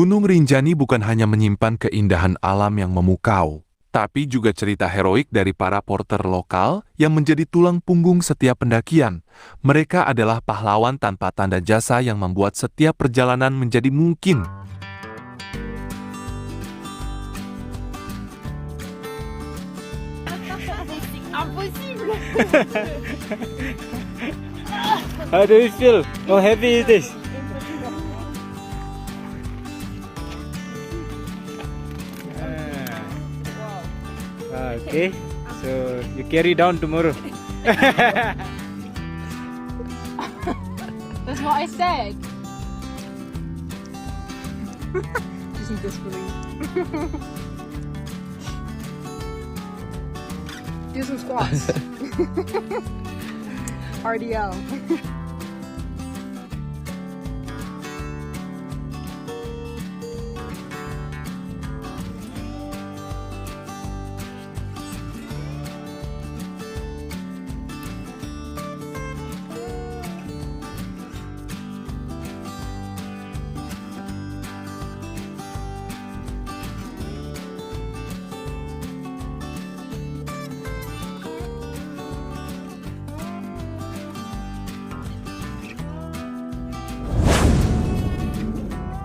Gunung Rinjani bukan hanya menyimpan keindahan alam yang memukau, tapi juga cerita heroik dari para porter lokal yang menjadi tulang punggung setiap pendakian. Mereka adalah pahlawan tanpa tanda jasa yang membuat setiap perjalanan menjadi mungkin. Impossible. How do you feel? How heavy it is? Okay, so you carry down tomorrow. That's what I said. Just need this belief. Do some squats. RDL.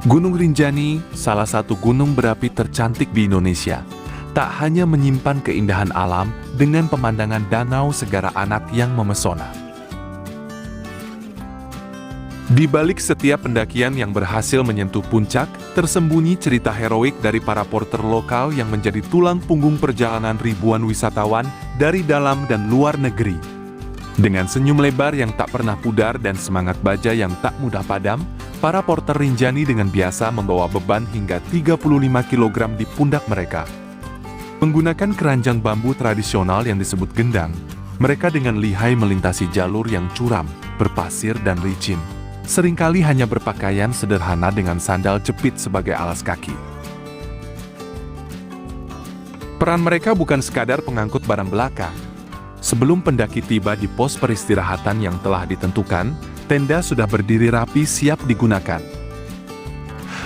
Gunung Rinjani, salah satu gunung berapi tercantik di Indonesia, tak hanya menyimpan keindahan alam dengan pemandangan danau Segara Anak yang memesona. Di balik setiap pendakian yang berhasil menyentuh puncak, tersembunyi cerita heroik dari para porter lokal yang menjadi tulang punggung perjalanan ribuan wisatawan dari dalam dan luar negeri. Dengan senyum lebar yang tak pernah pudar dan semangat baja yang tak mudah padam, para porter Rinjani dengan biasa membawa beban hingga 35 kg di pundak mereka. Menggunakan keranjang bambu tradisional yang disebut gendang, mereka dengan lihai melintasi jalur yang curam, berpasir dan licin. Seringkali hanya berpakaian sederhana dengan sandal jepit sebagai alas kaki. Peran mereka bukan sekadar pengangkut barang belaka. Sebelum pendaki tiba di pos peristirahatan yang telah ditentukan, tenda sudah berdiri rapi siap digunakan.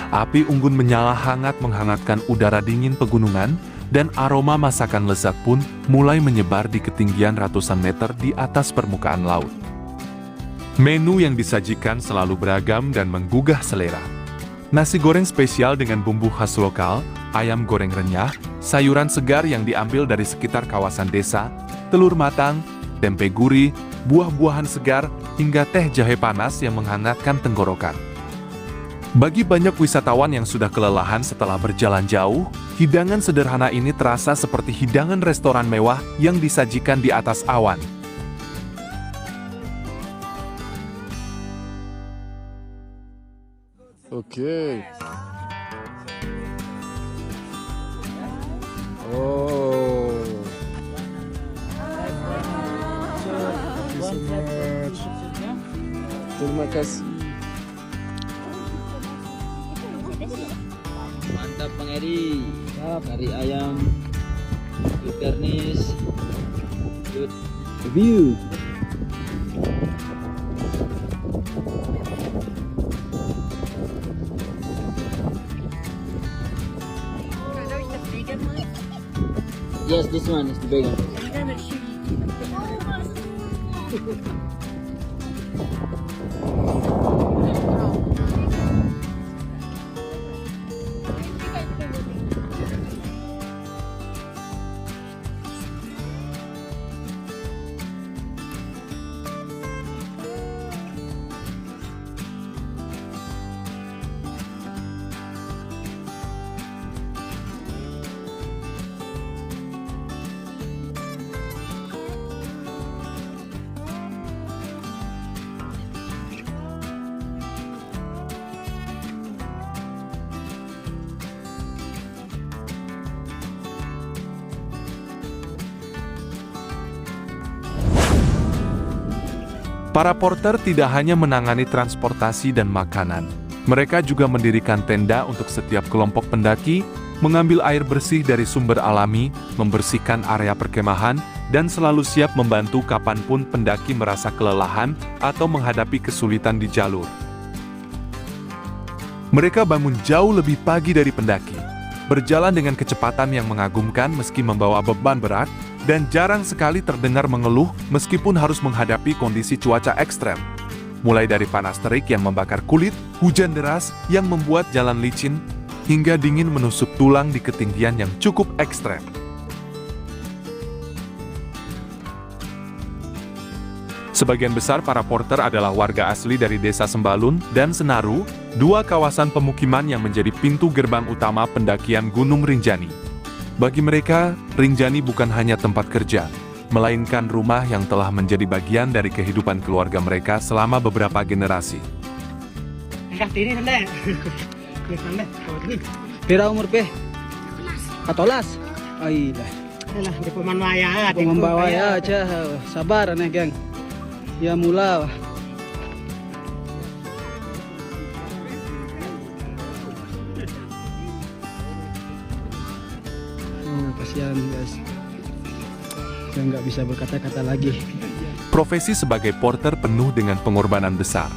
Api unggun menyala hangat menghangatkan udara dingin pegunungan, dan aroma masakan lezat pun mulai menyebar di ketinggian ratusan meter di atas permukaan laut. Menu yang disajikan selalu beragam dan menggugah selera. Nasi goreng spesial dengan bumbu khas lokal, ayam goreng renyah, sayuran segar yang diambil dari sekitar kawasan desa, telur matang, tempe gurih, buah-buahan segar, hingga teh jahe panas yang menghangatkan tenggorokan. Bagi banyak wisatawan yang sudah kelelahan setelah berjalan jauh, hidangan sederhana ini terasa seperti hidangan restoran mewah yang disajikan di atas awan. Okay. Oh. Terima kasih. Mantap Bang Eri. Kari ayam, good garnish, good review. Yes, this one is the big one. Para porter tidak hanya menangani transportasi dan makanan. Mereka juga mendirikan tenda untuk setiap kelompok pendaki, mengambil air bersih dari sumber alami, membersihkan area perkemahan, dan selalu siap membantu kapanpun pendaki merasa kelelahan atau menghadapi kesulitan di jalur. Mereka bangun jauh lebih pagi dari pendaki, berjalan dengan kecepatan yang mengagumkan meski membawa beban berat, dan jarang sekali terdengar mengeluh meskipun harus menghadapi kondisi cuaca ekstrem. Mulai dari panas terik yang membakar kulit, hujan deras yang membuat jalan licin, hingga dingin menusuk tulang di ketinggian yang cukup ekstrem. Sebagian besar para porter adalah warga asli dari Desa Sembalun dan Senaru, dua kawasan pemukiman yang menjadi pintu gerbang utama pendakian Gunung Rinjani. Bagi mereka, Rinjani bukan hanya tempat kerja, melainkan rumah yang telah menjadi bagian dari kehidupan keluarga mereka selama beberapa generasi. Pira umur pe? 14. Ay lah. Alah, di pemanwaya. Kung membawa ya aja, sabar aneh geng. Ya mula. Kasihan guys. Saya nggak bisa berkata-kata lagi. Profesi sebagai porter penuh dengan pengorbanan besar.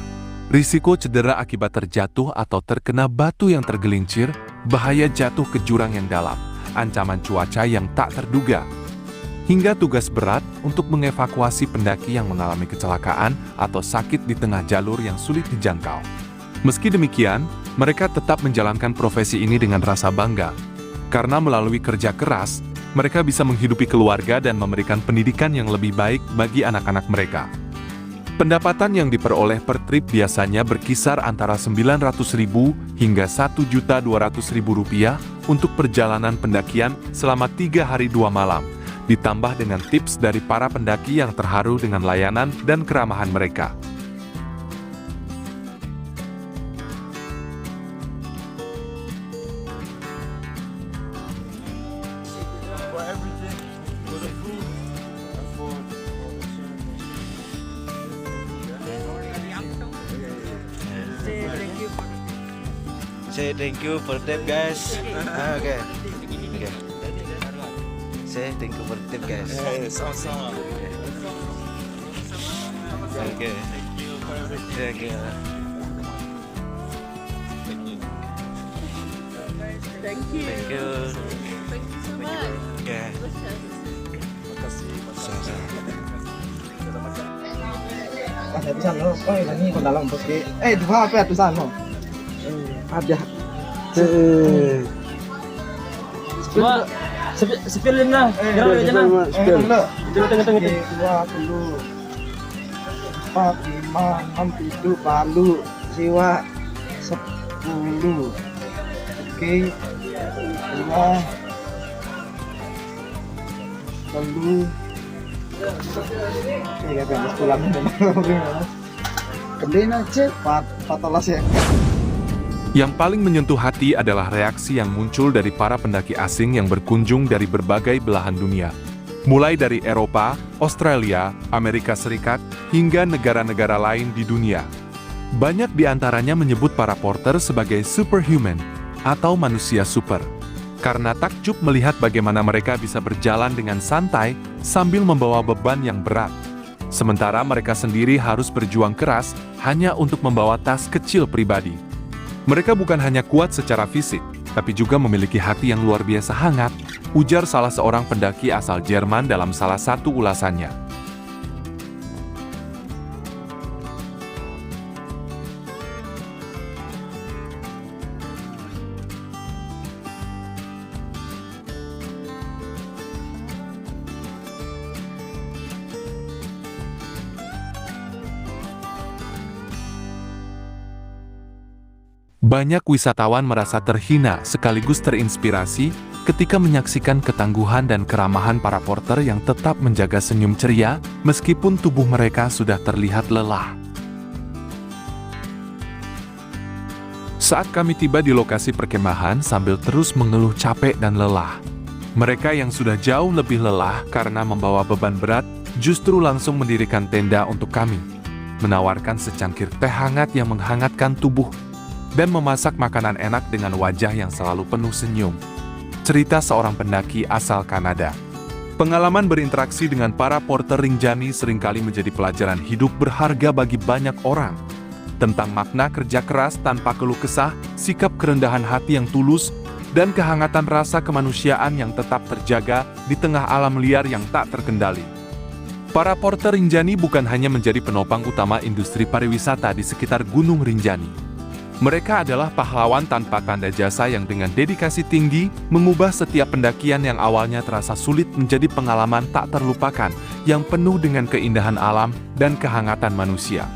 Risiko cedera akibat terjatuh atau terkena batu yang tergelincir, bahaya jatuh ke jurang yang dalam, ancaman cuaca yang tak terduga, hingga tugas berat untuk mengevakuasi pendaki yang mengalami kecelakaan atau sakit di tengah jalur yang sulit dijangkau. Meski demikian, mereka tetap menjalankan profesi ini dengan rasa bangga, karena melalui kerja keras, mereka bisa menghidupi keluarga dan memberikan pendidikan yang lebih baik bagi anak-anak mereka. Pendapatan yang diperoleh per trip biasanya berkisar antara Rp900.000 hingga Rp1.200.000 untuk perjalanan pendakian selama 3 hari 2 malam, ditambah dengan tips dari para pendaki yang terharu dengan layanan dan keramahan mereka. Say thank you for tip guys. Okay. Okay. Say thank you for tip guys. Sama-sama. Okay. Thank you. Thank you. Thank you. Thank you so much. Okay. Ada tulisan lo, oh ini kon dalam bos ke. Di bawah apa ya tulisan lo? Ada. Sepilin lah. Jangan jangan. Tengah-tengah. 2, 4, 5, 6, 7, palu, siwa, 10. Oke. 5, lalu. Oke, habis pulang. Kemudian aja 14 ya. Yang paling menyentuh hati adalah reaksi yang muncul dari para pendaki asing yang berkunjung dari berbagai belahan dunia. Mulai dari Eropa, Australia, Amerika Serikat, hingga negara-negara lain di dunia. Banyak di antaranya menyebut para porter sebagai superhuman atau manusia super, karena takjub melihat bagaimana mereka bisa berjalan dengan santai sambil membawa beban yang berat. Sementara mereka sendiri harus berjuang keras hanya untuk membawa tas kecil pribadi. Mereka bukan hanya kuat secara fisik, tapi juga memiliki hati yang luar biasa hangat, ujar salah seorang pendaki asal Jerman dalam salah satu ulasannya. Banyak wisatawan merasa terhina sekaligus terinspirasi ketika menyaksikan ketangguhan dan keramahan para porter yang tetap menjaga senyum ceria meskipun tubuh mereka sudah terlihat lelah. Saat kami tiba di lokasi perkemahan sambil terus mengeluh capek dan lelah, mereka yang sudah jauh lebih lelah karena membawa beban berat justru langsung mendirikan tenda untuk kami, menawarkan secangkir teh hangat yang menghangatkan tubuh, dan memasak makanan enak dengan wajah yang selalu penuh senyum. Cerita seorang pendaki asal Kanada. Pengalaman berinteraksi dengan para porter Rinjani seringkali menjadi pelajaran hidup berharga bagi banyak orang. tentang makna kerja keras tanpa keluh kesah, sikap kerendahan hati yang tulus, dan kehangatan rasa kemanusiaan yang tetap terjaga di tengah alam liar yang tak terkendali. Para porter Rinjani bukan hanya menjadi penopang utama industri pariwisata di sekitar Gunung Rinjani. Mereka adalah pahlawan tanpa tanda jasa yang dengan dedikasi tinggi mengubah setiap pendakian yang awalnya terasa sulit menjadi pengalaman tak terlupakan yang penuh dengan keindahan alam dan kehangatan manusia.